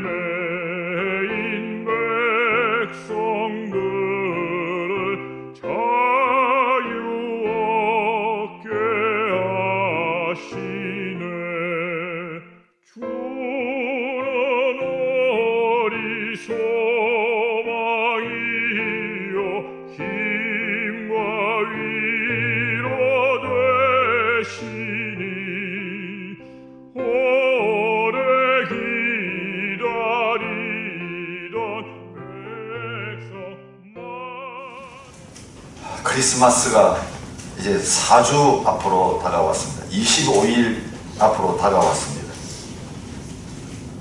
매인 백성들을 자유 얻게 하시네. 주는 우리 소망이요 힘과 위로 되시니 오래 기다리던 백성만. 크리스마스가 이제 4주 앞으로 다가왔습니다. 25일 앞으로 다가왔습니다.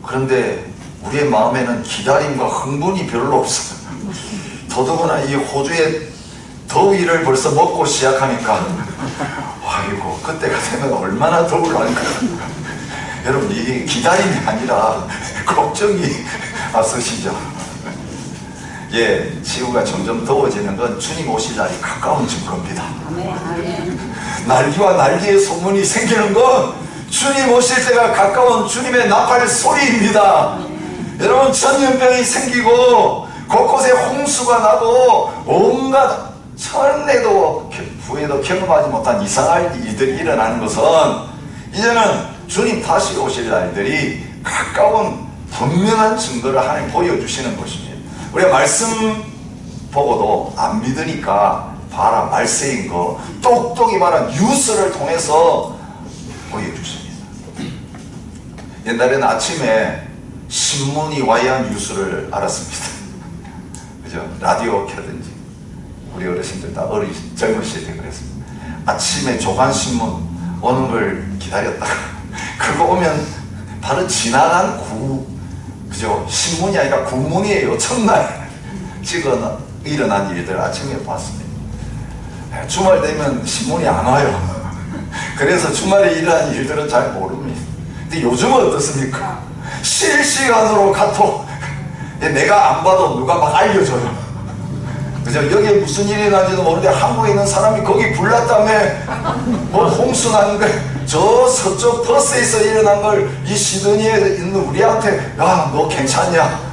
그런데 우리의 마음에는 기다림과 흥분이 별로 없어요. 더더구나 이 호주의 더위를 벌써 먹고 시작하니까 아이고 그때가 되면 얼마나 더울란가. 여러분 이게 기다림이 아니라 걱정이 앞서시죠. 예, 지구가 점점 더워지는 건 주님 오실 날이 가까운 증거입니다. 날기와 날개의 소문이 생기는 건 주님 오실 때가 가까운 주님의 나팔 소리입니다. 여러분 전염병이 생기고 곳곳에 홍수가 나고 온갖 전에도 후에도 경험하지 못한 이상한 일들이 일어나는 것은 이제는 주님 다시 오실 날들이 가까운 분명한 증거를 하나님 보여주시는 것입니다. 우리가 말씀 보고도 안 믿으니까 봐라 말세인 거 똑똑히 봐라 뉴스를 통해서 보여주십니다. 옛날에는 아침에 신문이 와야 뉴스를 알았습니다. 그죠? 라디오 켜든지 우리 어르신들 다 젊으실 때 그랬습니다. 아침에 조간신문 오는 걸 기다렸다가 그거 오면 바로 지나간 그죠? 신문이 아니라 구문이에요. 첫날 찍어 일어난 일들 아침에 봤습니다. 주말 되면 신문이 안 와요. 그래서 주말에 일어난 일들은 잘 모릅니다. 근데 요즘은 어떻습니까? 실시간으로 카톡 내가 안 봐도 누가 막 알려줘요. 그죠? 여기에 무슨 일이 났는지도 모르는데 한국에 있는 사람이 거기 불났다며 뭐 홍수 났는데 저 서쪽 버스에서 일어난 걸 이 시드니에 있는 우리한테 야 너 괜찮냐?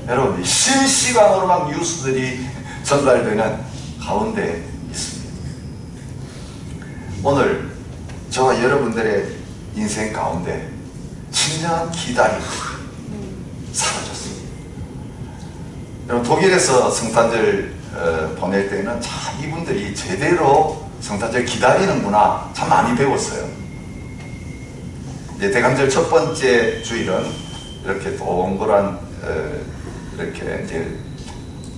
여러분 실시간으로 막 뉴스들이 전달되는 가운데 있습니다. 오늘 저와 여러분들의 인생 가운데 진정한 기다림이 사라졌습니다. 여러분 독일에서 성탄절 보낼 때는 참 이분들이 제대로 성탄절 기다리는구나 참 많이 배웠어요. 이제 대감절 첫 번째 주일은 이렇게 동그란 이렇게 이제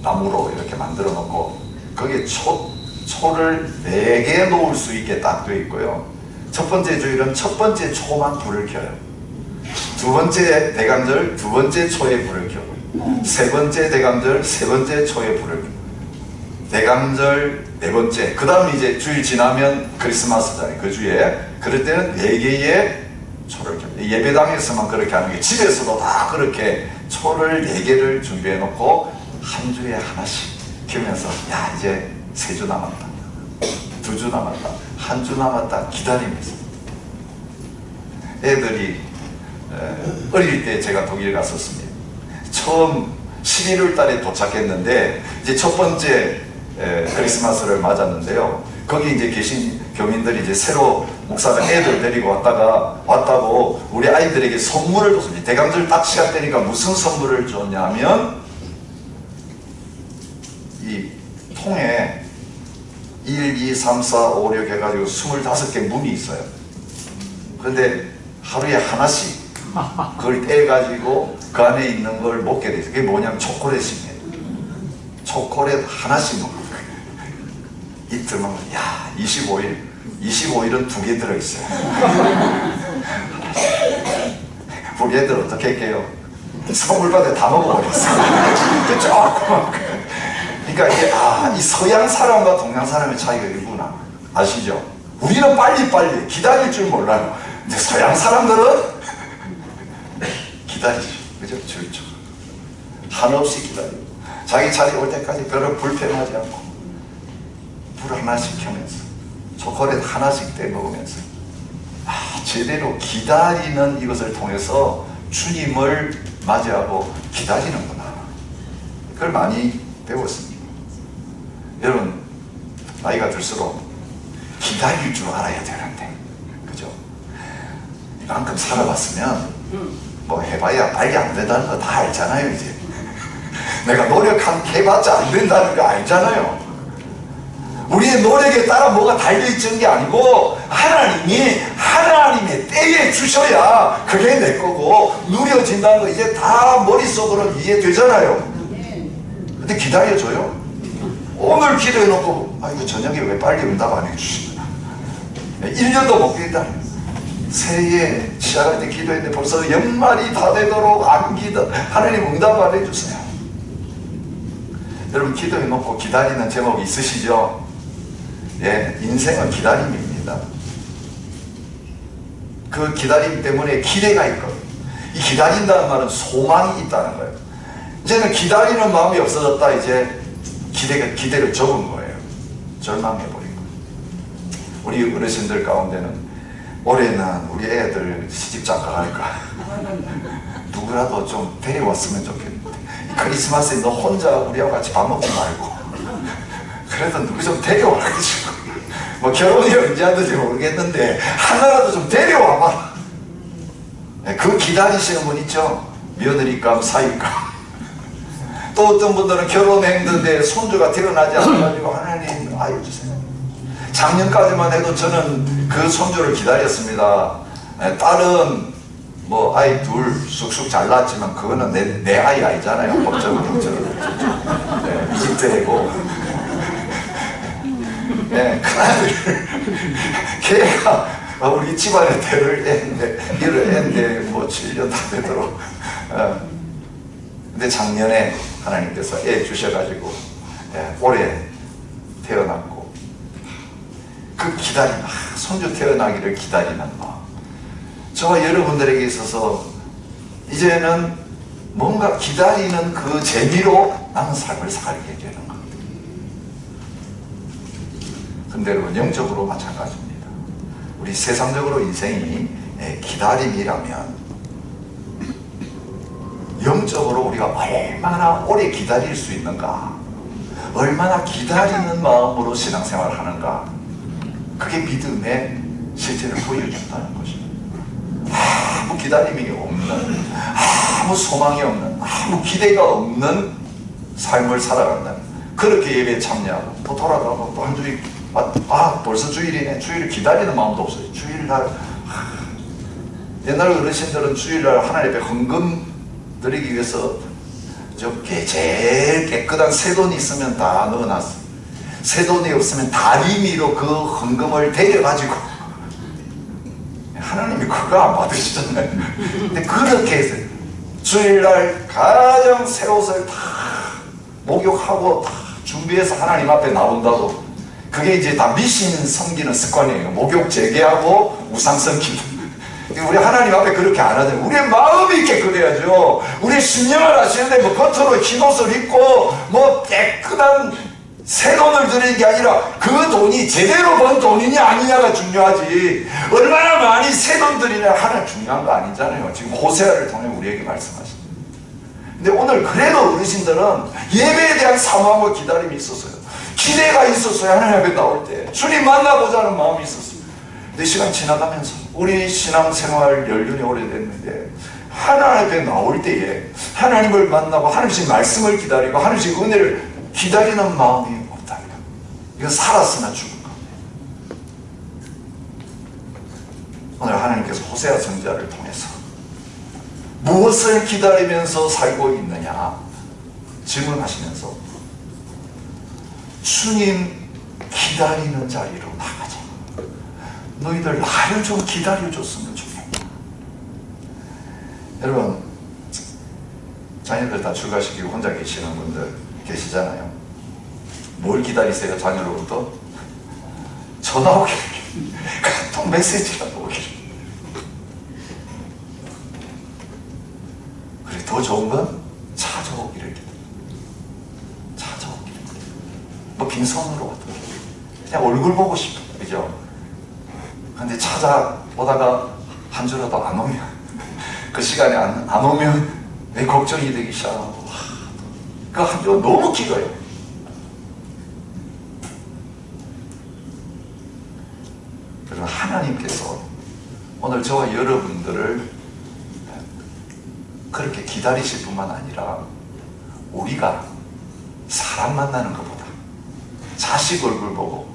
나무로 이렇게 만들어 놓고 거기에 초를 4개 놓을 수 있게 딱 되어 있고요. 첫 번째 주일은 첫 번째 초만 불을 켜요. 두 번째 대감절 두 번째 초에 불을 켜고 세 번째 대감절 세 번째 초에 불을 켜고 대감절 네 번째 그 다음 이제 주일 지나면 크리스마스잖아요. 그 주에 그럴 때는 4개의 초를 켭니다. 예배당에서만 그렇게 하는 게 집에서도 다 그렇게 초를 4개를 준비해 놓고 한 주에 하나씩 켜면서 야 이제 3주 남았다 2주 남았다 한 주 남았다 기다리면서 애들이 어릴 때 제가 독일 갔었습니다. 처음 11월 달에 도착했는데 이제 첫 번째 크리스마스를 맞았는데요. 거기 이제 계신 교민들이 이제 새로 목사가 애들 데리고 왔다고 우리 아이들에게 선물을 줬습니다. 대감절 딱 시작 되니까 무슨 선물을 줬냐면 이 통에 1, 2, 3, 4, 5, 6 해가지고 25개 문이 있어요. 그런데 하루에 하나씩 그걸 떼가지고 그 안에 있는 걸 먹게 돼 있어요. 그게 뭐냐면 초콜릿입니다. 초콜릿 하나씩 먹는 거예요. 이틀 먹으면 야 25일은 2개 들어있어요. 우리 애들 어떻게 할게요? 선물 받아 다 먹어버렸어요. 조그만 그러니까 이게 이 서양 사람과 동양 사람의 차이가 있구나. 아시죠? 우리는 빨리빨리 기다릴 줄 몰라요. 근데 서양 사람들은 기다리죠. 그죠? 줄죠. 한없이 기다리고 자기 차례 올 때까지 별로 불편하지 않고 불 하나씩 켜면서 초콜릿 하나씩 떼 먹으면서 제대로 기다리는 이것을 통해서 주님을 맞이하고 기다리는구나. 그걸 많이 배웠습니다. 여러분, 나이가 들수록 기다릴 줄 알아야 되는데, 그죠? 이만큼 살아봤으면 뭐 해봐야 빨리 안 된다는 거 다 알잖아요. 이제 내가 노력해봤자 안 된다는 거 알잖아요. 우리의 노력에 따라 뭐가 달려있는 게 아니고 하나님이 하나님의 때에 주셔야 그게 내 거고 누려진다는 거 이제 다 머릿속으로 이해되잖아요. 근데 기다려줘요? 오늘 기도해놓고 이거 저녁에 왜 빨리 응답 안 해주시나? 1년도 못 기다려. 새해에 시작할 때 기도했는데 벌써 연말이 다 되도록 안 하나님 응답 안 해주세요. 여러분, 기도해놓고 기다리는 제목이 있으시죠? 예, 인생은 기다림입니다. 그 기다림 때문에 기대가 있거든요. 이 기다린다는 말은 소망이 있다는 거예요. 이제는 기다리는 마음이 없어졌다. 이제 기대를 접은 거예요. 절망해버린 거예요. 우리 어르신들 가운데는 올해는 우리 애들 시집장가 갈까? 누구라도 좀 데려왔으면 좋겠는데, 크리스마스에 너 혼자 우리하고 같이 밥 먹지 말고 그래도 누구 좀 데려와가지고, 뭐 결혼이 언제 하든지 모르겠는데 하나라도 좀 데려와봐. 그 기다리시는 분 있죠? 며느리감, 사위감. 또 어떤 분들은 결혼했는데 손주가 태어나지 않아가지고 하나님 아유 주세요. 작년까지만 해도 저는 그 손주를 기다렸습니다. 딸은 뭐 아이 둘 쑥쑥 잘 낳았지만 그거는 내 아이 아니잖아요. 법적으로 저는 이집트애고. 네, 큰아들 걔가 우리 집안의 대를 했는데 일을 했는데 뭐 7년 다 되도록 근데 작년에 하나님께서 애 주셔가지고 올해 태어났고, 그 기다림, 손주 태어나기를 기다리는 마음, 저와 여러분들에게 있어서 이제는 뭔가 기다리는 그 재미로 나는 삶을 살게 되는 겁니다. 근데 여러분, 영적으로 마찬가지입니다. 우리 세상적으로 인생이 기다림이라면 영적으로 우리가 얼마나 오래 기다릴 수 있는가, 얼마나 기다리는 마음으로 신앙생활을 하는가, 그게 믿음의 실제를 보여준다는 것입니다. 아무 기다림이 없는, 아무 소망이 없는, 아무 기대가 없는 삶을 살아간다는, 그렇게 예배에 참여하고 또 돌아가고 또 한 주일, 벌써 주일이네. 주일을 기다리는 마음도 없어요. 주일날 옛날 어르신들은 주일날 하나님 앞에 헌금 드리기 위해서 제일 깨끗한 새 돈이 있으면 다 넣어놨어요. 새 돈이 없으면 다리미로 그 헌금을 데려가지고, 하나님이 그거 안 받으시잖아요. 근데 그렇게 해서 주일날 가장 새 옷을 다 목욕하고 다 준비해서 하나님 앞에 나온다고. 그게 이제 다 미신 섬기는 습관이에요. 목욕 재개하고 우상 섬기는. 우리 하나님 앞에 그렇게 안 하잖아요. 우리의 마음이 있게 그래야죠. 우리 신령을 하시는데 뭐 겉으로 흰옷을 입고 뭐 깨끗한 새 돈을 드리는 게 아니라 그 돈이 제대로 번 돈이냐 아니냐가 중요하지, 얼마나 많이 새 돈 드리냐 하나 중요한 거 아니잖아요. 지금 호세아를 통해 우리에게 말씀하십니다. 근데 오늘 그래도 어르신들은 예배에 대한 사모함과 기다림이 있었어요. 기대가 있었어요. 하나님 앞에 나올 때 주님 만나보자는 마음이 있었어요. 근데 시간 지나가면서 우리 신앙생활 연륜이 오래됐는데 하나님 앞에 나올 때에 하나님을 만나고 하나님의 말씀을 기다리고 하나님의 은혜를 기다리는 마음이 없다니까. 이건 살았으나 죽은 겁니다. 오늘 하나님께서 호세아 선지자를 통해서 무엇을 기다리면서 살고 있느냐 질문하시면서 주님 기다리는 자리로 나가자. 너희들 나를 좀 기다려줬으면 좋겠다. 여러분, 자녀들 다 출가시키고 혼자 계시는 분들 계시잖아요. 뭘 기다리세요? 자녀로부터? 전화 오기를, 카톡 메시지가 오기를. 그래, 더 좋은 건 찾아오기를 기다려. 찾아오기를. 뭐 빈손으로 그냥 얼굴 보고 싶어, 그죠? 근데 찾아보다가 한 주라도 안 오면, 그 시간에 안 오면 내 걱정이 되기 시작하고, 그 한 주가 너무 길어요. 그래서 하나님께서 오늘 저와 여러분들을 그렇게 기다리실 뿐만 아니라 우리가 사람 만나는 것보다 자식 얼굴 보고,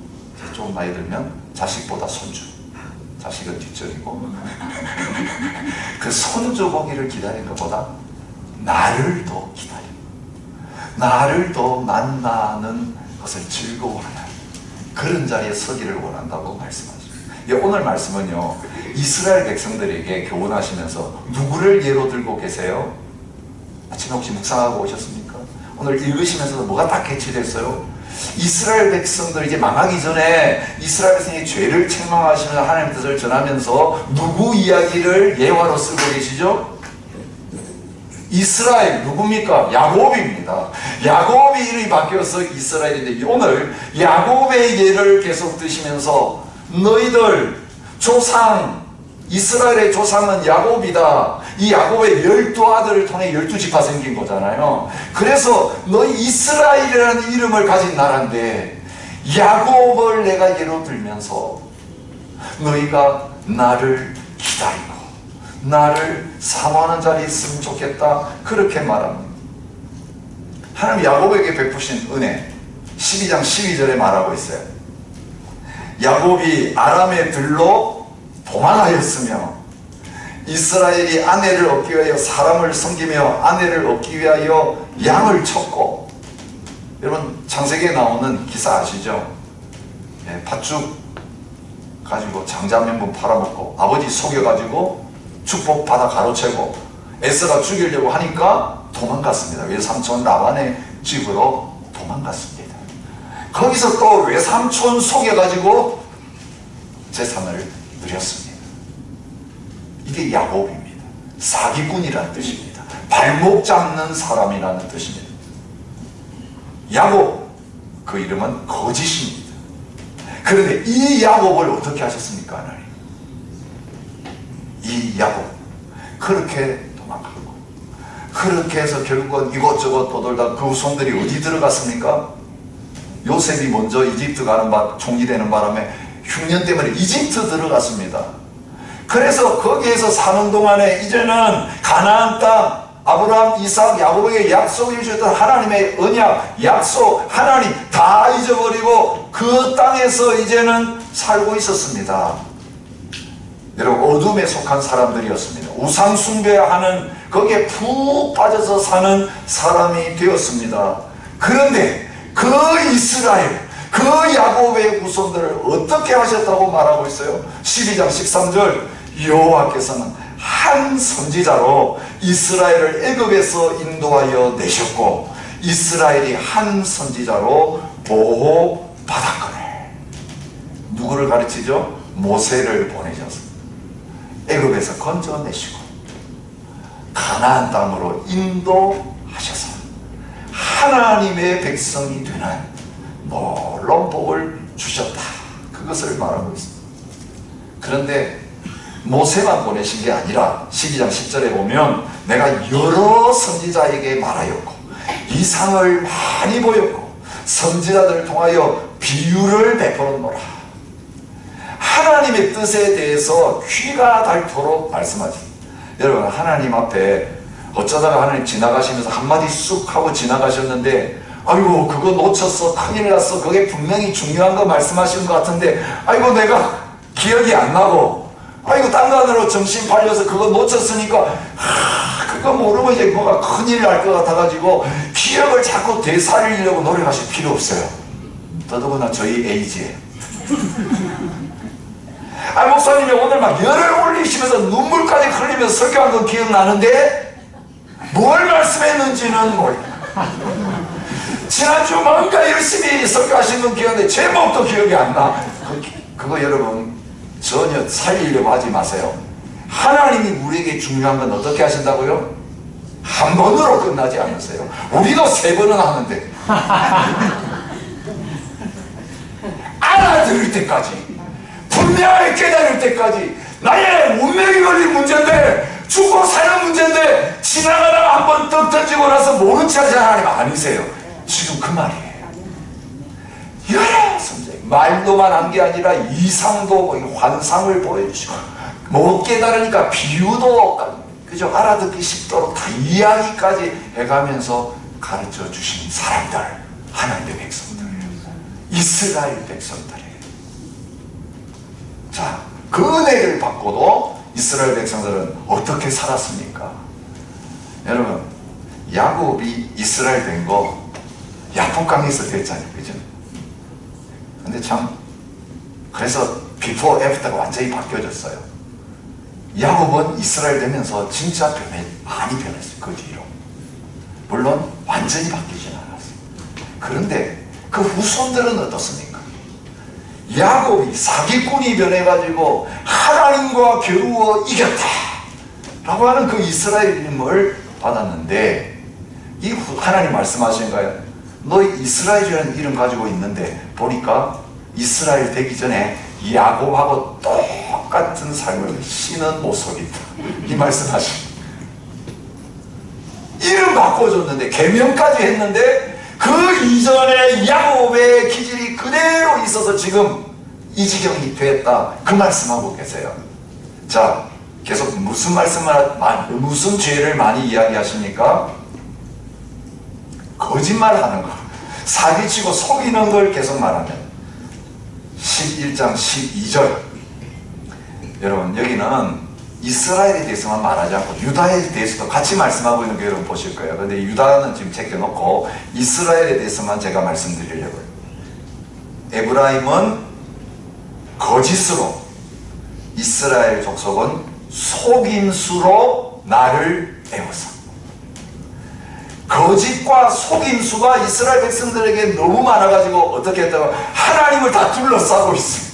좀 나이 들면 자식보다 손주, 자식은 뒷전이고 그 손주 보기를 기다리는 것보다 나를 더 기다리고 나를 더 만나는 것을 즐거워하는 그런 자리에 서기를 원한다고 말씀하십니다. 오늘 말씀은요, 이스라엘 백성들에게 교훈하시면서 누구를 예로 들고 계세요? 아침에 혹시 묵상하고 오셨습니까? 오늘 읽으시면서도 뭐가 딱 캐치됐어요? 이스라엘 백성들 이제 망하기 전에 이스라엘 백성이 죄를 책망하시면서 하나님의 뜻을 전하면서 누구 이야기를 예화로 쓰고 계시죠? 이스라엘 누굽니까? 야곱입니다. 야곱의 이름이 바뀌어서 이스라엘인데, 오늘 야곱의 예를 계속 드시면서 너희들 조상, 이스라엘의 조상은 야곱이다. 이 야곱의 12아들을 통해 12지파 생긴 거잖아요. 그래서 너희 이스라엘이라는 이름을 가진 나라인데 야곱을 내가 예로 들면서 너희가 나를 기다리고 나를 사모하는 자리에 있으면 좋겠다, 그렇게 말합니다. 하나님 야곱에게 베푸신 은혜 12장 12절에 말하고 있어요. 야곱이 아람의 들로 도망하였으며 이스라엘이 아내를 얻기 위하여 사람을 섬기며 아내를 얻기 위하여 양을 쳤고, 여러분 창세기에 나오는 기사 아시죠? 팥죽 가지고 장자 명분 팔아먹고 아버지 속여가지고 축복 받아 가로채고 에서가 죽이려고 하니까 도망갔습니다. 외삼촌 라반의 집으로 도망갔습니다. 거기서 또 외삼촌 속여가지고 재산을 누렸습니다. 이게 야곱입니다. 사기꾼이라는 뜻입니다. 발목 잡는 사람이라는 뜻입니다. 야곱, 그 이름은 거짓입니다. 그런데 이 야곱을 어떻게 하셨습니까, 하나님? 이 야곱 그렇게 도망가고 그렇게 해서 결국은 이곳저곳 떠돌다 그 후손들이 어디 들어갔습니까? 요셉이 먼저 이집트 가는 총리되는 바람에 흉년 때문에 이집트 들어갔습니다. 그래서 거기에서 사는 동안에 이제는 가나안 땅, 아브라함, 이삭, 야곱에게 약속해 주셨던 하나님의 언약, 약속, 하나님 다 잊어버리고 그 땅에서 이제는 살고 있었습니다. 여러분 어둠에 속한 사람들이었습니다. 우상 숭배하는 거기에 푹 빠져서 사는 사람이 되었습니다. 그런데 그 이스라엘, 그 야곱의 후손들을 어떻게 하셨다고 말하고 있어요? 12장 13절, 여호와께서는 한 선지자로 이스라엘을 애굽에서 인도하여 내셨고 이스라엘이 한 선지자로 보호받았거늘. 누구를 가르치죠? 모세를 보내셔서 애굽에서 건져내시고 가나안 땅으로 인도하셔서 하나님의 백성이 되는 놀라운 복을 주셨다, 그것을 말하고 있습니다. 그런데 모세만 보내신 게 아니라 12장 10절에 보면 내가 여러 선지자에게 말하였고 이상을 많이 보였고 선지자들을 통하여 비유를 베풀었노라. 하나님의 뜻에 대해서 귀가 닳도록 말씀하십니다. 여러분 하나님 앞에 어쩌다가 하나님 지나가시면서 한마디 쑥 하고 지나가셨는데 아이고 그거 놓쳤어, 큰일 났어, 그게 분명히 중요한 거 말씀하시는 것 같은데 아이고 내가 기억이 안 나고 아이고 딴 간으로 정신 팔려서 그거 놓쳤으니까 그거 모르고 이제 뭐가 큰일 날 것 같아가지고 기억을 자꾸 되살리려고 노력하실 필요 없어요. 더더구나 저희 에이지에 목사님이 오늘 막 열을 올리시면서 눈물까지 흘리면서 설교한 건 기억나는데 뭘 말씀했는지는 몰라. 지난주 뭔가 열심히 설교하신 건 기억나는데 제목도 기억이 안 나. 그거 여러분 전혀 살리려고 하지 마세요. 하나님이 우리에게 중요한 건 어떻게 하신다고요? 한 번으로 끝나지 않으세요. 우리도 3번은 하는데 알아들을 때까지, 분명히 깨달을 때까지 나의 운명이 걸린 문제인데, 죽고 사는 문제인데, 지나가다가 한번 떡 던지고 나서 모른 체 하지 하나님 아니세요. 지금 그 말이에요. 여러 선생 말로만 한 게 아니라 이상도 환상을 보여주시고, 못 깨달으니까 비유도 그죠, 알아듣기 쉽도록 다 이야기까지 해가면서 가르쳐 주신 사람들, 하나님의 백성들이에요. 이스라엘 백성들이에요. 자, 그 은혜를 받고도 이스라엘 백성들은 어떻게 살았습니까? 여러분, 야곱이 이스라엘 된 거 야복강에서 됐잖아요. 그죠? 근데 참, 그래서 비포 애프터가 완전히 바뀌어졌어요. 야곱은 이스라엘 되면서 진짜 많이 변했어요. 그 뒤로. 물론 완전히 바뀌진 않았어요. 그런데 그 후손들은 어떻습니까? 야곱이 사기꾼이 변해가지고 하나님과 겨루어 이겼다 라고 하는 그 이스라엘임을 받았는데, 이 하나님 말씀하신 거예요. 너 이스라엘이라는 이름 가지고 있는데 보니까 이스라엘 되기 전에 야곱하고 똑같은 삶을 쉬는 모습이다, 이 말씀하신. 이름 바꿔줬는데, 계명까지 했는데, 그 이전에 야곱의 기질이 그대로 있어서 지금 이 지경이 됐다, 그 말씀하고 계세요. 자, 계속 무슨 무슨 죄를 많이 이야기하십니까? 거짓말하는 거, 사기치고 속이는 걸 계속 말하면 11장 12절. 여러분, 여기는 이스라엘에 대해서만 말하지 않고 유다에 대해서도 같이 말씀하고 있는 거 여러분 보실 거예요. 그런데 유다는 지금 제껴놓고 이스라엘에 대해서만 제가 말씀드리려고요. 에브라임은 거짓으로, 이스라엘 족속은 속임수로 나를 애워서. 거짓과 속임수가 이스라엘 백성들에게 너무 많아가지고 어떻게 했다고 하나님을 다 둘러싸고 있어요.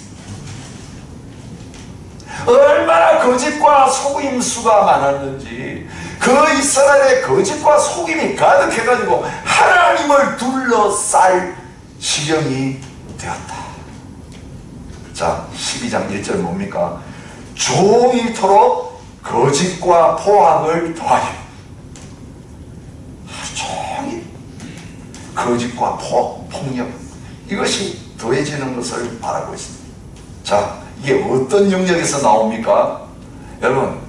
얼마나 거짓과 속임수가 많았는지, 그 이스라엘의 거짓과 속임이 가득해가지고 하나님을 둘러쌀 지경이 되었다. 자, 12장 1절 뭡니까? 종일토록 거짓과 포악을 더하여. 종일 거짓과 포악, 폭력, 이것이 더해지는 것을 바라고 있습니다. 자, 이게 어떤 영역에서 나옵니까? 여러분,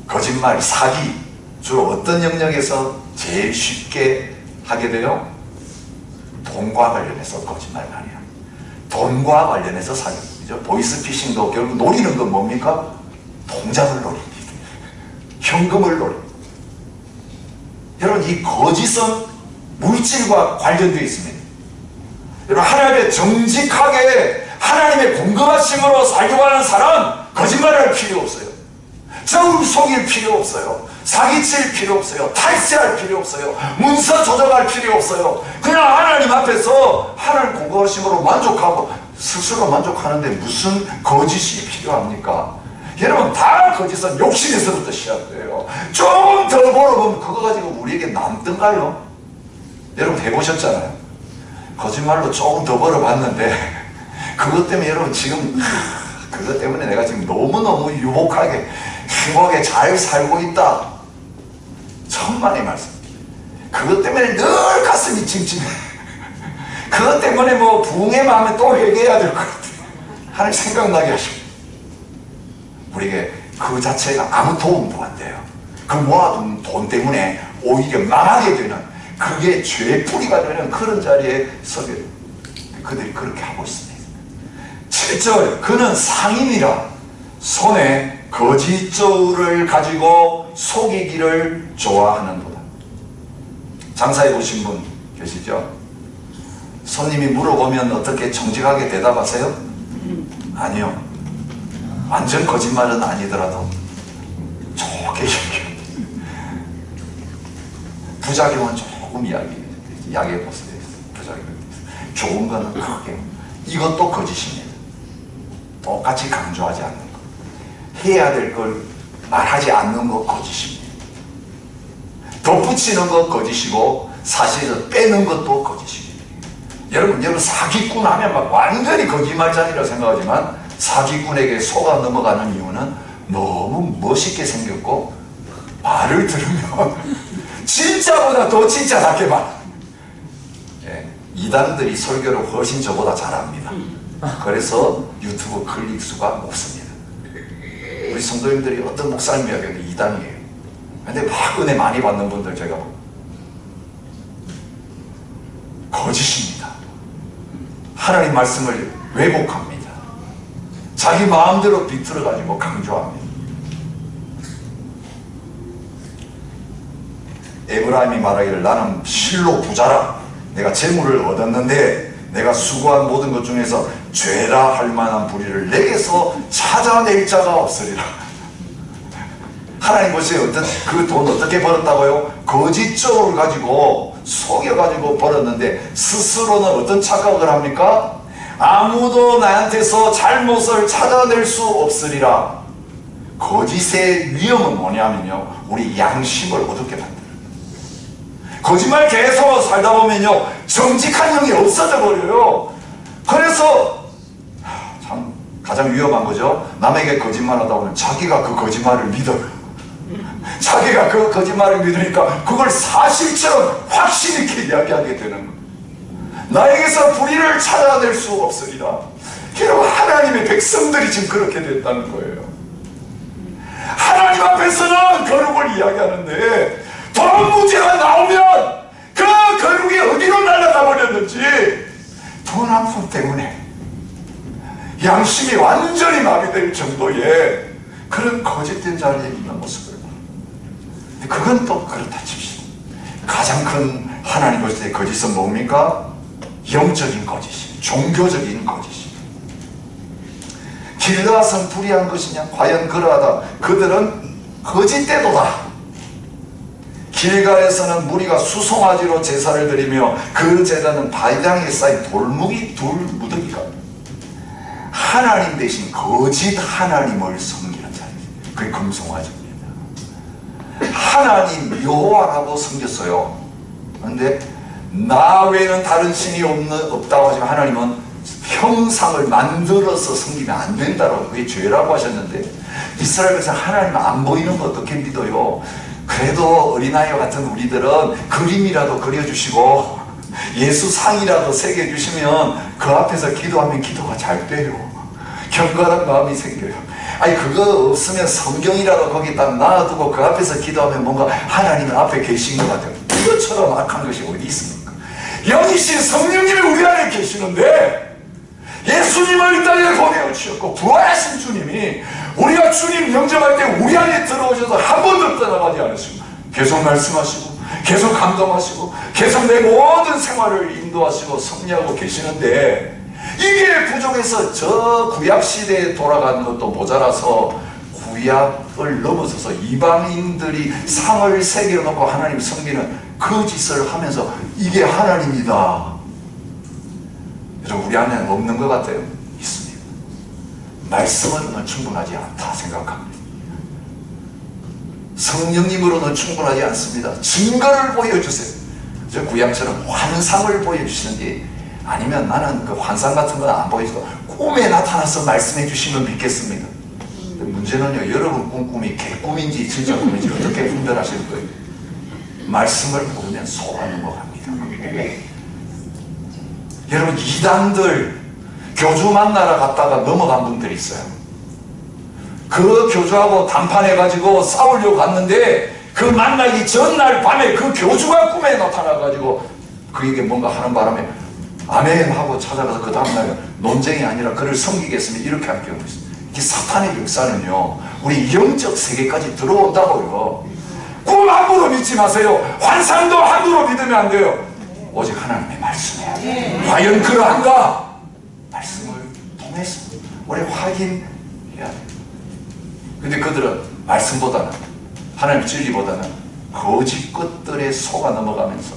거짓말, 사기, 주로 어떤 영역에서 제일 쉽게 하게 돼요? 돈과 관련해서 거짓말 말이야. 돈과 관련해서 사기죠. 보이스피싱도 결국 노리는 건 뭡니까? 통장을 노립니다. 현금을 노립니다. 여러분, 이 거짓은 물질과 관련되어 있습니다. 여러분, 하나님의 정직하게 하나님의 공급하심으로 살려고 하는 사람, 거짓말할 필요 없어요. 속일 필요 없어요. 사기칠 필요 없어요. 탈세할 필요 없어요. 문서 조정할 필요 없어요. 그냥 하나님 앞에서 하나님 공급하심으로 만족하고 스스로 만족하는데 무슨 거짓이 필요합니까? 여러분, 다 거짓은 욕심에서부터 시작돼요. 조금 더 벌어보면 그거 가지고 우리에게 남던가요? 여러분 해보셨잖아요. 거짓말로 조금 더 벌어봤는데 그것 때문에 여러분 지금 그것 때문에 내가 지금 너무너무 유복하게 행복하게 잘 살고 있다. 천만의 말씀. 그것 때문에 늘 가슴이 찜찜해. 그것 때문에 뭐 부흥의 마음에 또 회개해야 될 것 같아. 하나님 생각나게 하시고. 우리에게 그 자체가 아무 도움도 안 돼요. 그 모아둔 돈 때문에 오히려 망하게 되는, 그게 죄의 뿌리가 되는 그런 자리에 서게 그들이 그렇게 하고 있습니다. 7절, 그는 상인이라 손에 거짓저울을 가지고 속이기를 좋아하는도다. 장사해 보신 분 계시죠? 손님이 물어보면 어떻게 정직하게 대답하세요? 아니요. 완전 거짓말은 아니더라도 좋게 얘기해요. 부작용은 조금 이야기해 보세요. 부작용. 좋은 거는 크게. 이것도 거짓입니다. 똑같이 강조하지 않는 것. 해야 될 걸 말하지 않는 것 거짓입니다. 덧붙이는 것 거짓이고 사실은 빼는 것도 거짓입니다. 여러분 사기꾼 하면 막 완전히 거짓말장이라고 생각하지만 사기꾼에게 속아 넘어가는 이유는 너무 멋있게 생겼고 말을 들으면 진짜보다 더 진짜 같게 말. 예, 이단들이 설교를 훨씬 저보다 잘합니다. 그래서 유튜브 클릭 수가 높습니다. 우리 성도님들이 어떤 목사님 이야기하는데 이단이에요. 근데 막 은혜 많이 받는 분들 제가 거짓입니다. 하나님 말씀을 왜곡합니다. 자기 마음대로 비틀어가지고 강조합니다. 에브라임이 말하기를 나는 실로 부자라. 내가 재물을 얻었는데 내가 수고한 모든 것 중에서 죄라 할 만한 불의를 내게서 찾아낼 자가 없으리라. 하나님 보세요. 그 돈 어떻게 벌었다고요? 거짓적으로 가지고 속여가지고 벌었는데 스스로는 어떤 착각을 합니까? 아무도 나한테서 잘못을 찾아낼 수 없으리라. 거짓의 위험은 뭐냐면요, 우리 양심을 어둡게 만들어요. 거짓말 계속 살다 보면요, 정직한 영이 없어져 버려요. 그래서 참 가장 위험한 거죠. 남에게 거짓말하다 보면 자기가 그 거짓말을 믿어요. 자기가 그 거짓말을 믿으니까 그걸 사실처럼 확신 있게 이야기하게 되는 거예요. 나에게서 불의를 찾아낼 수 없으리라. 여러분, 하나님의 백성들이 지금 그렇게 됐다는 거예요. 하나님 앞에서는 거룩을 이야기하는데 돈 문제가 나오면 그 거룩이 어디로 날아가 버렸는지 돈 한 푼 때문에 양심이 완전히 마비될 정도의 그런 거짓된 자리에 있는 모습을 봐요. 그건 또 그렇다 칩시다. 가장 큰 하나님 것의 거짓은 뭡니까? 영적인 거짓이, 종교적인 거짓이. 길르앗은 불의한 것이냐? 과연 그러하다. 그들은 거짓대도다. 길갈에서는 무리가 수송아지로 제사를 드리며 그 제단은 바위당에 쌓인 돌무더기가 하나님 대신 거짓 하나님을 섬기는 자리예요. 그게 금송아지입니다. 하나님 여호와라고 섬겼어요. 그런데 나 외에는 다른 신이 없다고 하지만 하나님은 형상을 만들어서 섬기면 안 된다고, 그게 죄라고 하셨는데 이스라엘에서 하나님 안 보이는 거 어떻게 믿어요? 그래도 어린아이와 같은 우리들은 그림이라도 그려주시고 예수 상이라도 새겨주시면 그 앞에서 기도하면 기도가 잘 돼요. 경건한 마음이 생겨요. 아니, 그거 없으면 성경이라도 거기 딱 놔두고 그 앞에서 기도하면 뭔가 하나님 앞에 계신 것 같아요. 이것처럼 악한 것이 어디 있습니까? 영이신 성령님이 우리 안에 계시는데 예수님을 이 땅에 보내주셨고 부활하신 주님이 우리가 주님 영접할 때 우리 안에 들어오셔서 한 번도 떠나가지 않으시고 계속 말씀하시고 계속 감동하시고 계속 내 모든 생활을 인도하시고 섭리하고 계시는데 이게 부족해서 저 구약시대에 돌아가는 것도 모자라서 구약을 넘어서서 이방인들이 상을 새겨놓고 하나님 섬기는 그 짓을 하면서 이게 하나님이다. 여러분, 우리 안에는 없는 것 같아요? 있습니다. 말씀으로는 충분하지 않다 생각합니다. 성령님으로는 충분하지 않습니다. 증거를 보여주세요. 저 구약처럼 환상을 보여주시는지, 아니면 나는 그 환상 같은 건 안 보여서 꿈에 나타나서 말씀해 주시면 믿겠습니다. 문제는요, 여러분 꿈이 개꿈인지 진짜 꿈인지 어떻게 분별하실 거예요? 말씀을 보면 속아 넘어갑니다. 여러분, 이단들 교주 만나러 갔다가 넘어간 분들이 있어요. 그 교주하고 담판해가지고 싸우려고 갔는데 그 만나기 전날 밤에 그 교주가 꿈에 나타나가지고 그에게 뭔가 하는 바람에 아멘 하고 찾아가서 그 다음날 논쟁이 아니라 그를 섬기겠습니다 이렇게 할 경우 있어요. 이 사탄의 역사는요, 우리 영적 세계까지 들어온다고요. 꿈 함부로 믿지 마세요. 환상도 함부로 믿으면 안 돼요. 오직 하나님의 말씀이에요. 과연 그러한가? 말씀을 통해서 우리 확인해야 돼요. 근데 그들은 말씀보다는, 하나님 진리보다는 거짓 것들에 속아 넘어가면서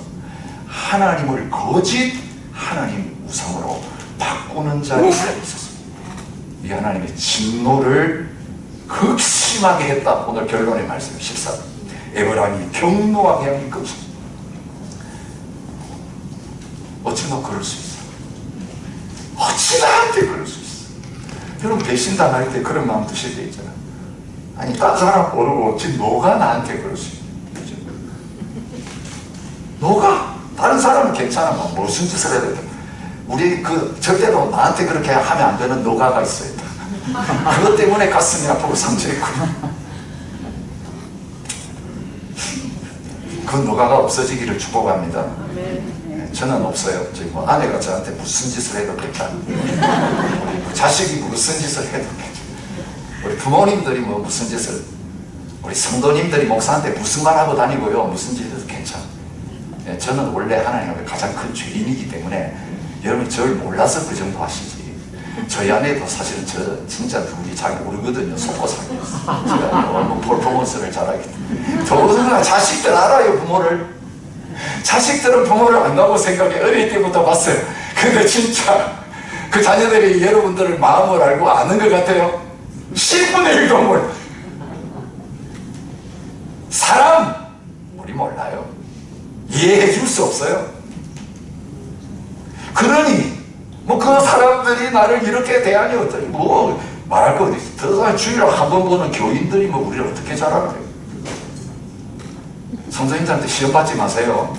하나님을 거짓 하나님 우상으로 바꾸는 자리에 있었습니다. 이 하나님의 진노를 극심하게 했다. 오늘 결론의 말씀 14. 에브라임이 경노하게 하기 급습니다. 어찌 너 그럴 수 있어? 어찌 나한테 그럴 수 있어? 여러분, 배신당할 때 그런 마음 드실 때 있잖아요. 아니, 딴 사람 모르고 지금 너가 나한테 그럴 수 있는 거죠. 너가 다른 사람은 괜찮아. 무슨 짓을 해야 된다. 우리 절대로 나한테 그렇게 하면 안 되는 너가가 있어야 돼. 그것 때문에 가슴이 아프고 상처있고. 그 너가가 없어지기를 축복합니다. 저는 없어요. 저희 아내가 저한테 무슨 짓을 해도 괜찮아. 우리 자식이 무슨 짓을 해도 괜찮아. 우리 부모님들이 무슨 짓을, 우리 성도님들이 목사한테 무슨 말 하고 다니고요, 무슨 짓을 해도 괜찮아. 저는 원래 하나님의 가장 큰 죄인이기 때문에 여러분이 저를 몰라서 그 정도 하시지. 저희 아내도 사실은 저 진짜 둘이 잘 모르거든요. 속고 살겠어. 제가 너무 퍼포먼스를 잘하기 때문에. 더군다나 자식들 알아요, 부모를. 자식들은 부모를 안다고 생각해. 어릴 때부터 봤어요. 근데 진짜 그 자녀들이 여러분들의 마음을 알고 아는 것 같아요. 10분의 1도 몰라. 사람 우리 몰라요. 이해해 줄 수 없어요. 그러니 그 사람들이 나를 이렇게 대하니 어떠니 말할 거 어디 있어. 더 이상 주일에 한 번 보는 교인들이 우리를 어떻게 잘 알아요. 선생님들한테 시험 받지 마세요.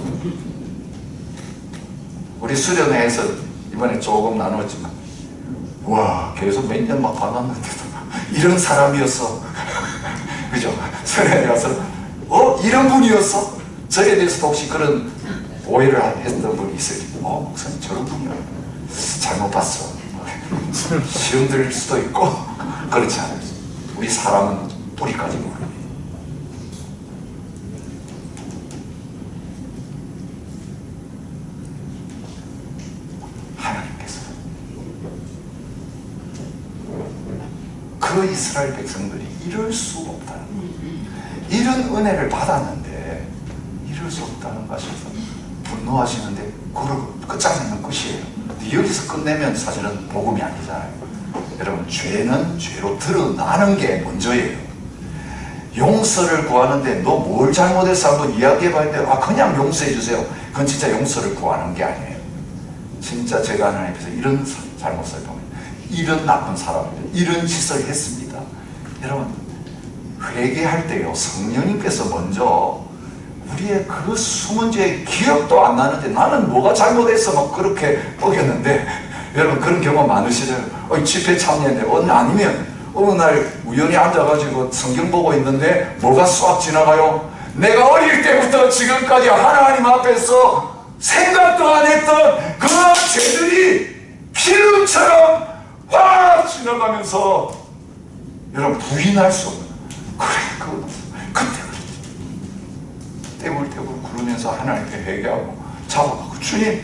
우리 수련회에서 이번에 조금 나눴지만 와, 계속 몇 년 막 받았는데도 이런 사람이었어. 그죠? 수련회 가서 이런 분이었어? 저에 대해서도 혹시 그런 오해를 했던 분이 있어요. 목사님 저런 분이야. 잘못 봤어. 시험 들릴 수도 있고 그렇지 않아요. 우리 사람은 뿌리까지 모릅니다. 하나님께서 그 이스라엘 백성들이 이럴 수 없다는 것, 이런 은혜를 받았는데 이럴 수 없다는 것에서 분노하시는데 그걸 끝장내는 것이에요. 여기서 끝내면 사실은 복음이 아니잖아요. 여러분, 죄는 죄로 드러나는 게 먼저예요. 용서를 구하는데 너 뭘 잘못해서 한번 이야기해봐야 돼요. 그냥 용서해 주세요. 그건 진짜 용서를 구하는 게 아니에요. 진짜 제가 하나님 앞에서 이런 잘못을 보면 이런 나쁜 사람들, 이런 짓을 했습니다. 여러분, 회개할 때요, 성령님께서 먼저 우리의 그 숨은 죄의 기억도 안 나는데 나는 뭐가 잘못했어 막 그렇게 어겼는데, 여러분 그런 경험 많으시잖아요. 집회 참여했는데 아니면 어느 날 우연히 앉아가지고 성경 보고 있는데 뭐가 쏙 지나가요. 내가 어릴 때부터 지금까지 하나님 앞에서 생각도 안 했던 그 죄들이 기름처럼 확 지나가면서 여러분 부인할 수 없는, 그때 떼굴떼굴 구르면서 하나님께 회개하고 잡아가고, 주님,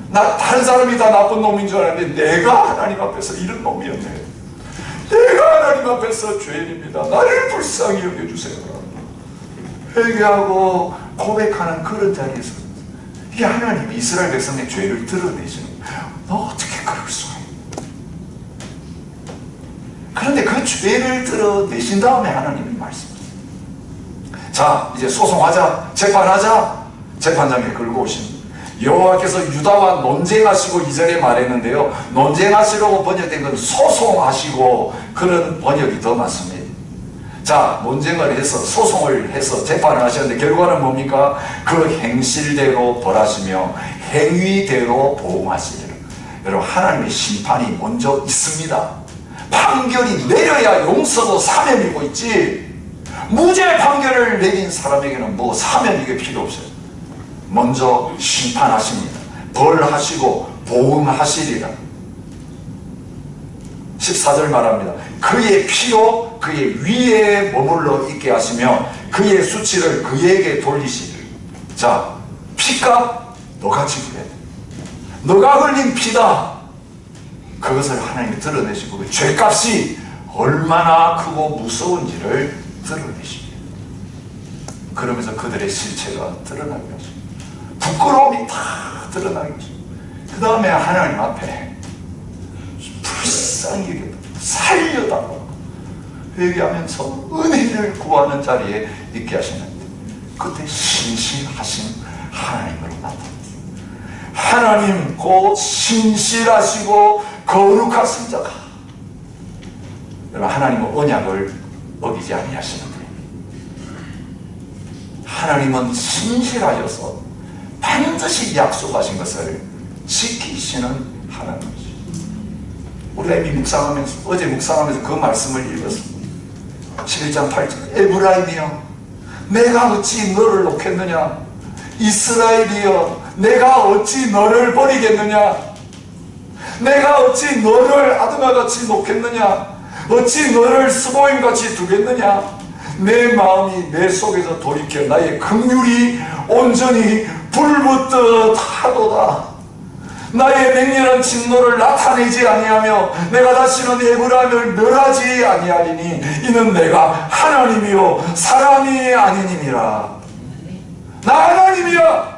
나 다른 사람이 다 나쁜 놈인 줄 알았는데 내가 하나님 앞에서 이런 놈이었네. 내가 하나님 앞에서 죄인입니다. 나를 불쌍히 여겨주세요. 회개하고 고백하는 그런 자리에서 이게 하나님이 이스라엘 백성의 죄를 드러내시는 거예요. 너 어떻게 그럴 수가 있어? 그런데 그 죄를 드러내신 다음에 하나님이 말씀하세요. 자, 이제 소송하자, 재판하자. 재판장에 끌고 오신 여호와께서 유다와 논쟁하시고 이전에 말했는데요, 논쟁하시라고 번역된 건 소송하시고 그런 번역이 더 맞습니다. 자, 논쟁을 해서 소송을 해서 재판을 하셨는데 결과는 뭡니까? 그 행실대로 벌하시며 행위대로 보응하시리라. 여러분, 하나님의 심판이 먼저 있습니다. 판결이 내려야 용서도 사면이고 있지, 무죄 판결을 내린 사람에게는 사면 이게 필요 없어요. 먼저 심판하십니다. 벌하시고 보응하시리라. 14절 말합니다. 그의 피로 그의 위에 머물러 있게 하시며 그의 수치를 그에게 돌리시리라. 자, 피값 너가 지불해야 돼. 너가 흘린 피다. 그것을 하나님이 드러내시고 그 죄값이 얼마나 크고 무서운지를 드러내십니다. 그러면서 그들의 실체가 드러나게 하십니다. 부끄러움이 다 드러나게 하십니다. 그 다음에 하나님 앞에 불쌍히 살려달라고 회개하면서 은혜를 구하는 자리에 있게 하시는데, 그때 신실하신 하나님으로 나타났어요. 하나님 곧 신실하시고 거룩하신 자가, 하나님은 언약을 어기지 아니하시는데, 하나님은 신실하셔서 반드시 약속하신 것을 지키시는 하나님이죠. 우리가 이미 묵상하면서, 어제 묵상하면서 그 말씀을 읽었습니다. 11장 8절, 에브라임이여 내가 어찌 너를 놓겠느냐, 이스라엘이여 내가 어찌 너를 버리겠느냐, 내가 어찌 너를 아드마같이 놓겠느냐, 어찌 너를 스보임같이 두겠느냐. 내 마음이 내 속에서 돌이켜 나의 긍휼이 온전히 불붙듯 하도다. 나의 맹렬한 진노를 나타내지 아니하며 내가 다시는 에브라임을 멸하지 아니하리니 이는 내가 하나님이요 사람이 아니니라. 나 하나님이야.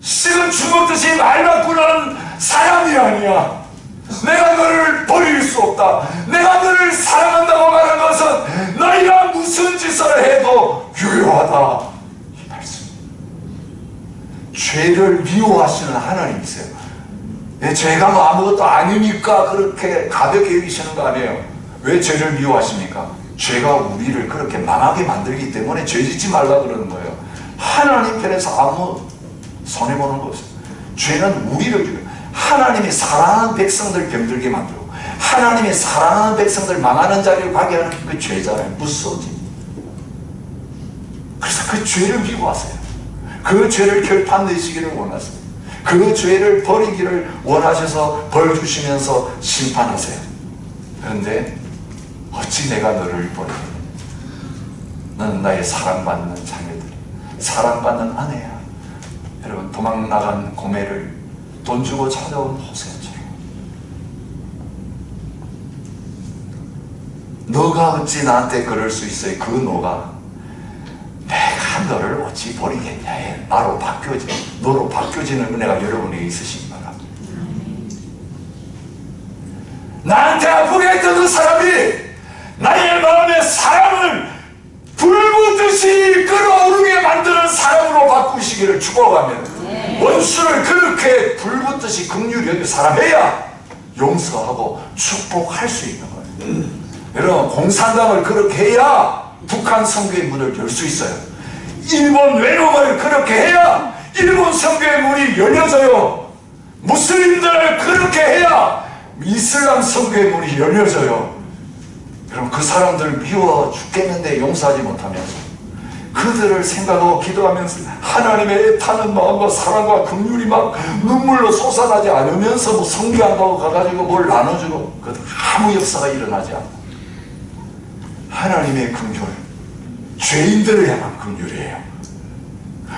식은 주먹듯이 말랐구나는 사람이 아니야. 내가 너를 버릴 수 없다. 내가 너를 사랑한다고 말한 것은 너희가 무슨 짓을 해도 유효하다. 이 말씀. 죄를 미워하시는 하나님이세요. 죄가 뭐 아무것도 아니니까 그렇게 가볍게 여기시는 거 아니에요. 왜 죄를 미워하십니까? 죄가 우리를 그렇게 망하게 만들기 때문에 죄 짓지 말라 그러는 거예요. 하나님 편에서 아무 손해보는 거 없어요. 죄는 우리를, 하나님이 사랑하는 백성들 병들게 만들고 하나님이 사랑하는 백성들 망하는 자리로 가게 하는 그 죄잖아요. 무서워지. 그래서 그 죄를 미워하세요. 그 죄를 결판 내시기를 원하세요. 그 죄를 버리기를 원하셔서 벌 주시면서 심판하세요. 그런데 어찌 내가 너를 버리겠느냐. 너는 나의 사랑받는 자녀들, 사랑받는 아내야. 여러분, 도망나간 고매를 돈 주고 찾아온 호세처럼 너가 어찌 나한테 그럴 수 있어요. 그 너가 내가 너를 어찌 버리겠냐. 나로 바뀌어지, 너로 바뀌어지는 은혜가 여러분에게 있으신 거라. 나한테 아프게 했던 그 사람이 나의 마음의 사랑을 불붙듯이 끌어오르게 만드는 사람으로 바꾸시기를 축복하면, 원수를 그렇게 불붙듯이 긍휼히 여기는 사람해야 용서하고 축복할 수 있는 거예요. 여러분, 공산당을 그렇게 해야 북한 선교의 문을 열 수 있어요. 일본 외놈을 그렇게 해야 일본 선교의 문이 열려져요. 무슬림들을 그렇게 해야 이슬람 선교의 문이 열려져요. 여러분, 그 사람들 미워 죽겠는데 용서하지 못하면서 그들을 생각하고 기도하면서 하나님의 애타는 마음과 사랑과 긍휼이 막 눈물로 솟아나지 않으면서 뭐 선교한다고 가가지고 뭘 나눠주고, 그 아무 역사가 일어나지 않고, 하나님의 긍휼, 죄인들을 향한 긍휼이에요.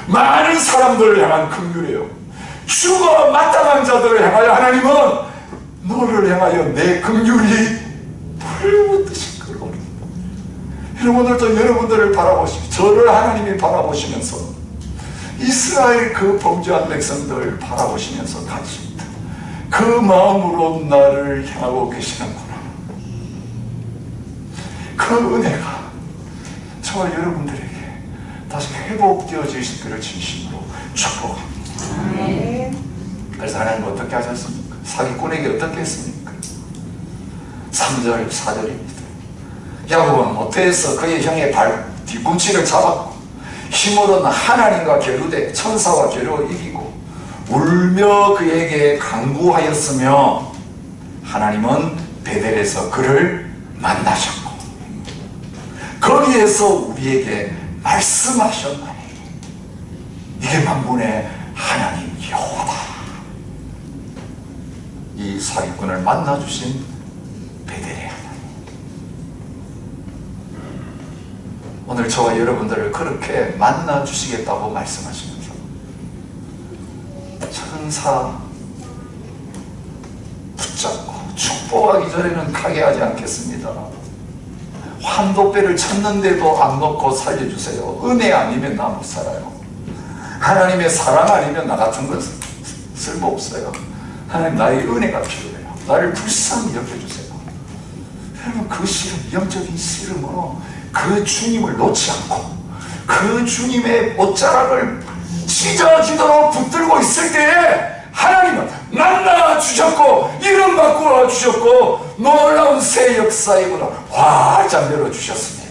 많은 사람들을 향한 긍휼이에요. 죽어 마땅한 자들을 향하여 하나님은 너를 향하여 내 긍휼이 불붙듯이 끌어오르는. 여러분, 오늘도 여러분들을 바라보시고 저를 하나님이 바라보시면서 이스라엘 그 범죄한 백성들을 바라보시면서 같이 그 마음으로 나를 향하고 계시는구나. 그 은혜가 저와 여러분들에게 다시 회복되어지시기를 진심으로 축복합니다. 그래서 하나님 어떻게 하셨습니까? 사기꾼에게 어떻게 했습니까? 3절 4절입니다. 야곱은 모태에서 그의 형의 발 뒤꿈치를 잡았고 힘으로는 하나님과 겨루되 천사와 겨루 이기고 울며 그에게 간구하였으며 하나님은 베델에서 그를 만나셨고 거기에서 우리에게 말씀하셨나니 이게 만군의 하나님 여호와다. 이 사기꾼을 만나주신 베델의 하나님, 오늘 저와 여러분들을 그렇게 만나주시겠다고 말씀하시면서 천사 붙잡고 축복하기 전에는 가게 하지 않겠습니다. 환도배를 쳤는데도 안 놓고 살려주세요. 은혜 아니면 나 못 살아요. 하나님의 사랑 아니면 나 같은 건 쓸모없어요. 하나님, 나의 은혜가 필요해요. 나를 불쌍히 여겨주세요. 여러분, 그 씨름, 영적인 씨름으로 그 주님을 놓지 않고 그 주님의 옷자락을 찢어지도록 붙들고 있을 때에 하나님은 만나주셨고 이름 바꾸어 주셨고 놀라운 새 역사의 문을 활짝 열어주셨습니다.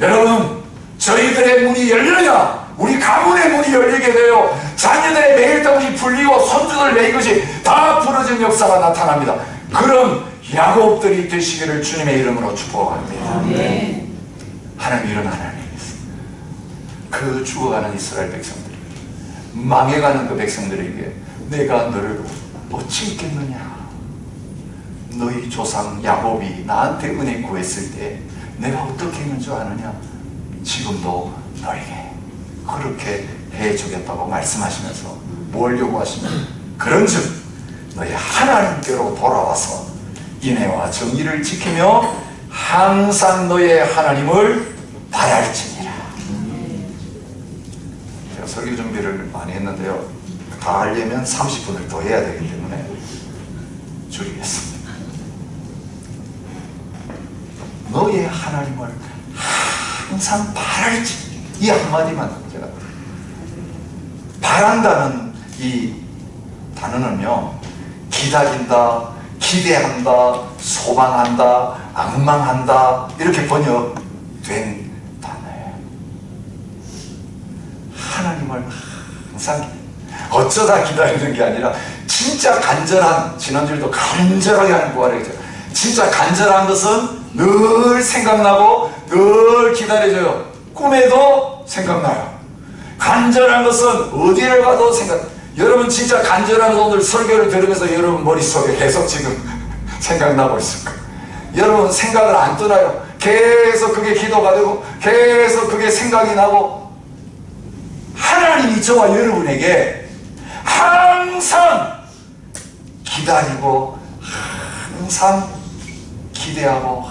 여러분, 저희들의 문이 열려야 우리 가문의 문이 열리게 돼요. 자녀들의 매일떡이 풀리고 손주들 내 이것이 다 부러진 역사가 나타납니다. 그런 야곱들이 되시기를 주님의 이름으로 축복합니다. 하나님, 이런 하나님이 있습니다. 그 죽어가는 이스라엘 백성들, 망해가는 그 백성들에게 내가 너를 어찌 있겠느냐. 너희 조상 야곱이 나한테 은혜 구했을 때 내가 어떻게 했는 줄 아느냐. 지금도 너에게 그렇게 해주겠다고 말씀하시면서 뭘 요구하시면, 그런즉 너희 하나님께로 돌아와서 인애와 정의를 지키며 항상 너의 하나님을 바랄지니라. 제가 설교 준비를 많이 했는데요, 다 하려면 30분을 더 해야 되기 때문에 줄이겠습니다. 너의 하나님을 항상 바랄지, 이 한마디만 제가, 바란다는 이 단어는요, 기다린다, 기대한다, 소망한다, 앙망한다, 이렇게 번역된 단어예요. 하나님을 항상 어쩌다 기다리는 게 아니라 진짜 간절한, 지난주에도 간절하게 하는 구하라고 했죠. 진짜 간절한 것은 늘 생각나고 늘 기다려져요. 꿈에도 생각나요. 간절한 것은 어디를 가도 여러분 진짜 간절한 오늘 설교를 들으면서 여러분 머릿속에 계속 지금 생각나고 있을 거예요. 여러분 생각을 안 떠나요. 계속 그게 기도가 되고 계속 그게 생각이 나고, 하나님이 저와 여러분에게 항상 기다리고 항상 기대하고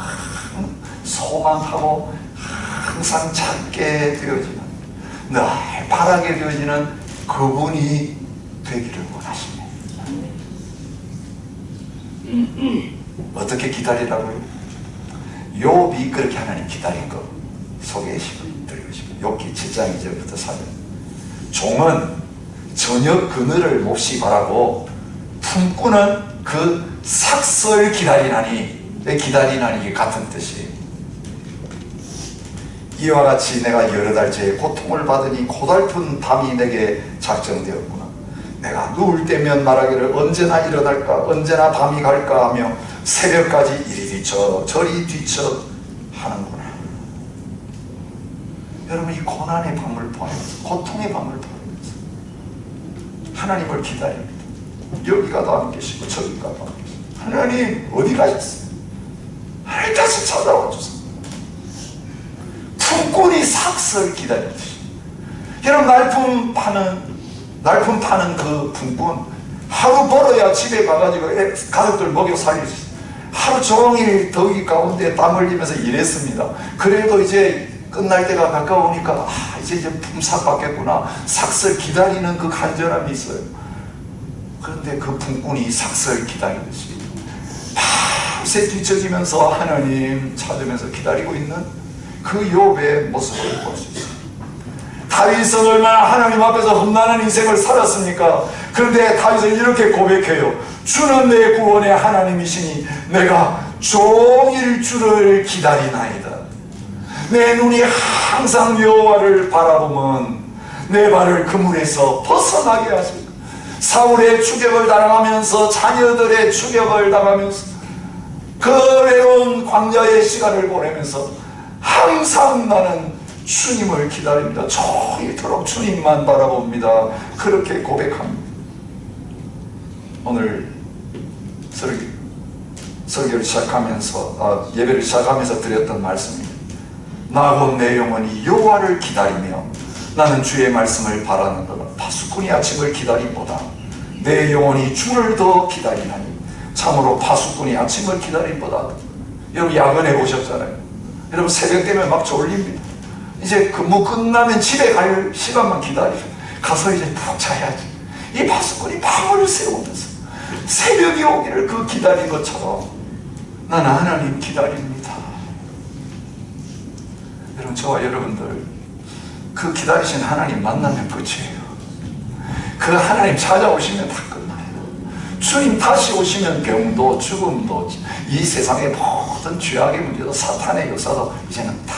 소망하고 항상 찾게 되어지는, 늘 바라게 되어지는 그분이 되기를 원하십니다. 어떻게 기다리라고요? 욥이 그렇게 하나님 기다린 거 소개해드리고 싶어요. 욥기 7장 2절부터 4절. 종은 저녁 그늘을 몹시 바라고 품꾸는 그 삭설 기다리나니, 기다리나니 같은 뜻이에요. 이와 같이 내가 여러 달째 고통을 받으니 고달픈 밤이 내게 작정되었구나. 내가 누울 때면 말하기를 언제나 일어날까, 언제나 밤이 갈까 하며 새벽까지 이리 뒤쳐 저리 뒤쳐 하는구나. 여러분, 이 고난의 밤을 보내면서, 고통의 밤을 보내면서 하나님을 기다립니다. 여기가도 안 계시고 저기가도 안 계시고, 하나님 어디 가셨어요? 하나님 다시 찾아와 주세요. 품꾼이 삭설 기다리듯이. 여러분, 날품 파는 그 품꾼, 하루 벌어야 집에 가가지고 가족들 먹여 살리지. 하루 종일 더위 가운데 땀 흘리면서 일했습니다. 그래도 이제 끝날 때가 가까우니까 이제 품삯 받겠구나. 삭설 기다리는 그 간절함이 있어요. 그런데 그 품꾼이 삭설 기다리듯이 밤새 뒤척이면서 하나님 찾으면서 기다리고 있는 그 욥의 모습을 볼 수 있어요. 다윗은 얼마나 하나님 앞에서 험난한 인생을 살았습니까? 그런데 다윗은 이렇게 고백해요. 주는 내 구원의 하나님이시니 내가 종일 주를 기다리나이다. 내 눈이 항상 여호와를 바라보면 내 발을 그물에서 벗어나게 하십니다. 사울의 추격을 당하면서, 자녀들의 추격을 당하면서, 그 외로운 광야의 시간을 보내면서 항상 나는 주님을 기다립니다. 종일토록 주님만 바라봅니다. 그렇게 고백합니다. 오늘 설교를 시작하면서, 예배를 시작하면서 드렸던 말씀입니다. 나 곧 내 영혼이 여호와를 기다리며 나는 주의 말씀을 바라는도다. 파수꾼이 아침을 기다림보다 내 영혼이 주를 더 기다리나니 참으로 파수꾼이 아침을 기다림보다. 여러분, 야근해 보셨잖아요. 여러분, 새벽 되면 막 졸립니다. 이제 근무 끝나면 집에 갈 시간만 기다리죠. 가서 이제 푹 자야지. 이 파수꾼이 밤을 새우면서 새벽이 오기를 그 기다린 것처럼 나는 하나님 기다립니다. 여러분, 저와 여러분들 그 기다리신 하나님 만나면 끝이에요. 그 하나님 찾아오시면 다 끝나요. 주님 다시 오시면 병도 죽음도 이 세상의 모든 죄악의 문제도 사탄의 역사도 이제는 다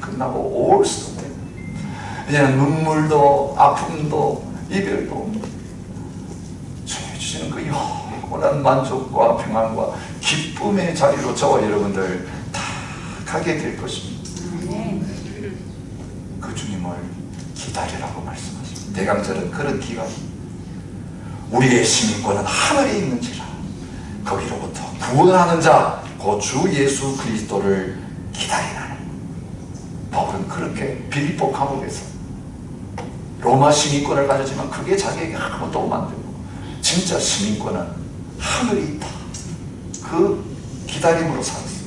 끝나요. 끝나고 올 수도 없대요. 이제는 눈물도 아픔도 이별도 없는 주님이 주시는 그 영원한 만족과 평안과 기쁨의 자리로 저와 여러분들 다 가게 될 것입니다. 그 주님을 기다리라고 말씀하십니다. 대강절은 그런 기간입니다. 우리의 시민권은 하늘에 있는지라 거기로부터 구원하는 자 곧 주 예수 그리스도를 기다리나니. 바울은 그렇게 빌립보 감옥에서 로마 시민권을 가졌지만 그게 자기에게 아무 도움 안 되고 진짜 시민권은 하늘에 있다. 그 기다림으로 살았습니다.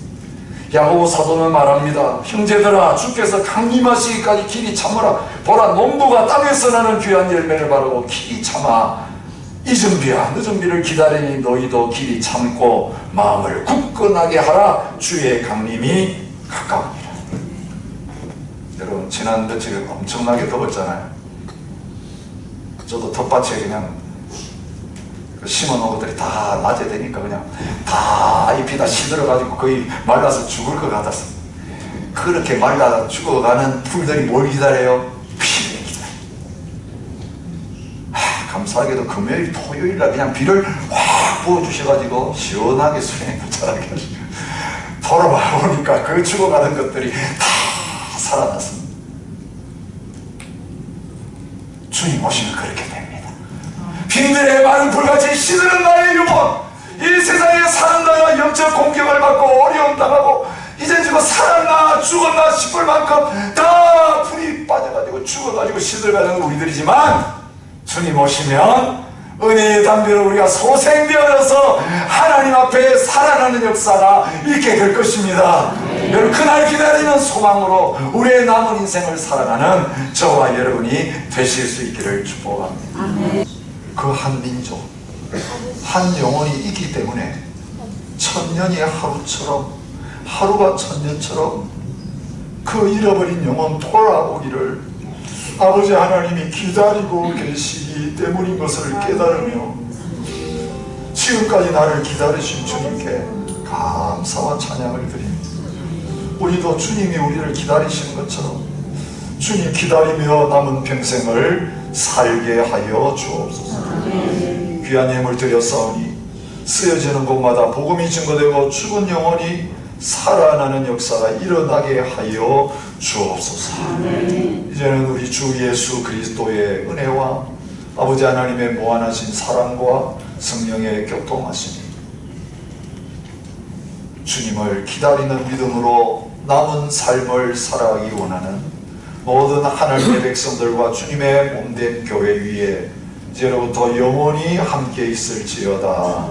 야고보 사도는 말합니다. 형제들아, 주께서 강림하시기까지 길이 참으라. 보라, 농부가 땅에서 나는 귀한 열매를 바르고 길이 참아 잊은 비야 늦은 비를 기다리니 너희도 길이 참고 마음을 굳건하게 하라. 주의 강림이 가까우니라. 여러분, 지난 며칠 엄청나게 더웠잖아요. 저도 텃밭에 그냥 심어놓은 것들이 다 낮에 되니까 그냥 다 잎이 다 시들어가지고 거의 말라서 죽을 것 같았어요. 그렇게 말라 죽어가는 풀들이 뭘 기다려요? 비를 기다려요. 감사하게도 금요일, 토요일날 그냥 비를 확 부어주셔가지고 시원하게 수련에 붙자라게 하시고 돌아와 보니까 그 죽어가는 것들이 다 살아났습니다. 주님 오시면 그렇게 됩니다. 빈들의 많은 불같이 시드는 나의 영혼, 이 세상에 사는다가 영적 공격을 받고 어려움 당하고 이제 지금 살았나 죽었나 싶을 만큼 다 불이 빠져가지고 죽어가지고 시들가는 우리들이지만 주님 오시면 은혜의 담비로 우리가 소생되어서 하나님 앞에 살아나는 역사가 있게 될 것입니다. 여러분, 그날 기다리는 소망으로 우리의 남은 인생을 살아가는 저와 여러분이 되실 수 있기를 축복합니다. 그 한 민족, 한 영혼이 있기 때문에 천년이 하루처럼, 하루가 천년처럼 그 잃어버린 영혼 돌아오기를 아버지 하나님이 기다리고 계시기 때문인 것을 깨달으며 지금까지 나를 기다리신 주님께 감사와 찬양을 드립니다. 우리도 주님이 우리를 기다리시는 것처럼 주님 기다리며 남은 평생을 살게 하여 주옵소서. 귀한 예물 드렸사오니 쓰여지는 곳마다 복음이 증거되고 죽은 영혼이 살아나는 역사가 일어나게 하여 주옵소서. 이제는 우리 주 예수 그리스도의 은혜와 아버지 하나님의 무한하신 사랑과 성령의 교통하심이 주님을 기다리는 믿음으로 남은 삶을 살아가기 원하는 모든 하나님의 백성들과 주님의 몸된 교회 위에 이제로부터 영원히 함께 있을지어다.